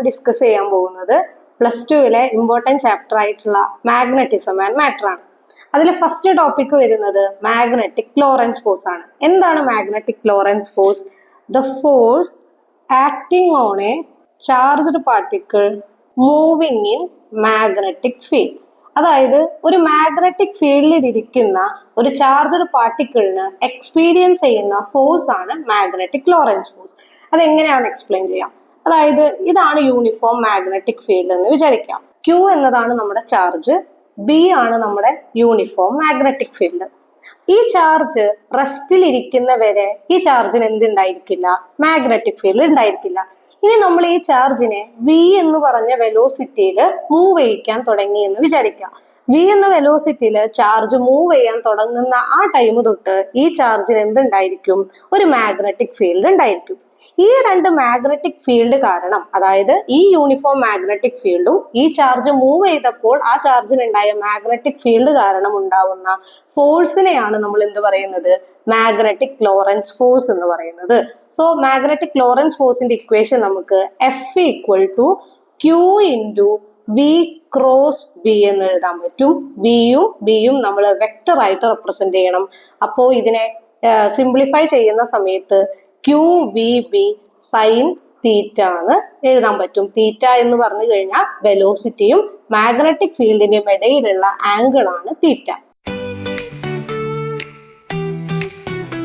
Discuss ചെയ്യാൻ പോകുന്നത് plus ടുവിലെ important chapter ആയിട്ടുള്ള മാഗ്നറ്റിസം ആൻഡ് മാറ്റർ ആണ്. അതിൽ ഫസ്റ്റ് ടോപ്പിക് വരുന്നത് മാഗ്നറ്റിക് ലോറൻസ് ഫോഴ്സ് ആണ്. എന്താണ് magnetic Lorentz force? The force acting on A charged particle moving in magnetic field. അതായത് ഒരു മാഗ്നറ്റിക് ഫീൽഡിൽ ഇരിക്കുന്ന ഒരു ചാർജ്ഡ് പാർട്ടിക്കിളിന് എക്സ്പീരിയൻസ് ചെയ്യുന്ന ഫോഴ്സ് ആണ് മാഗ്നറ്റിക് ലോറൻസ് ഫോഴ്സ്. അതെങ്ങനെയാണെന്ന് എക്സ്പ്ലെയിൻ ചെയ്യാം. അതായത് ഇതാണ് യൂണിഫോം മാഗ്നറ്റിക് ഫീൽഡ് എന്ന് വിചാരിക്കാം. Q എന്നതാണ് നമ്മുടെ ചാർജ്, B ആണ് നമ്മുടെ യൂണിഫോം മാഗ്നറ്റിക് ഫീൽഡ്. ഈ ചാർജ് റെസ്റ്റിൽ ഇരിക്കുന്ന വരെ ഈ ചാർജിന് എന്തുണ്ടായിരിക്കില്ല? മാഗ്നറ്റിക് ഫീൽഡ് ഉണ്ടായിരിക്കില്ല. ഇനി നമ്മൾ ഈ ചാർജിനെ V എന്ന് പറഞ്ഞ വെലോസിറ്റിയിൽ മൂവ് ചെയ്യിക്കാൻ തുടങ്ങി എന്ന് വിചാരിക്കാം. V എന്ന വെലോസിറ്റിയിൽ ചാർജ് മൂവ് ചെയ്യാൻ തുടങ്ങുന്ന ആ ടൈം തൊട്ട് ഈ ചാർജിന് എന്തുണ്ടായിരിക്കും? ഒരു മാഗ്നറ്റിക് ഫീൽഡ് ഉണ്ടായിരിക്കും. ഈ രണ്ട് മാഗ്നറ്റിക് ഫീൽഡ് കാരണം, അതായത് ഈ യൂണിഫോം മാഗ്നറ്റിക് ഫീൽഡും ഈ ചാർജ് മൂവ് ചെയ്തപ്പോൾ ആ ചാർജിനുണ്ടായ മാഗ്നറ്റിക് ഫീൽഡ് കാരണം ഉണ്ടാവുന്ന ഫോഴ്സിനെയാണ് നമ്മൾ എന്ത് പറയുന്നത്? മാഗ്നറ്റിക് ലോറൻസ് ഫോഴ്സ് എന്ന് പറയുന്നത്. സോ മാഗ്നറ്റിക് ലോറൻസ് ഫോഴ്സിന്റെ ഇക്വേഷൻ നമുക്ക് F = Q × V cross B എന്ന് എഴുതാൻ പറ്റും. വിയും ബിയും നമ്മൾ വെക്ടർ ആയിട്ട് റെപ്രസെന്റ് ചെയ്യണം. അപ്പോൾ ഇതിനെ സിംപ്ലിഫൈ ചെയ്യുന്ന സമയത്ത് QVB സൈൻ തീറ്റ എന്ന് എഴുതാൻ പറ്റും. തീറ്റ എന്ന് പറഞ്ഞു കഴിഞ്ഞാൽ വെലോസിറ്റിയും മാഗ്നറ്റിക് ഫീൽഡിന്റെയും ഇടയിലുള്ള ആംഗിൾ ആണ് തീറ്റ.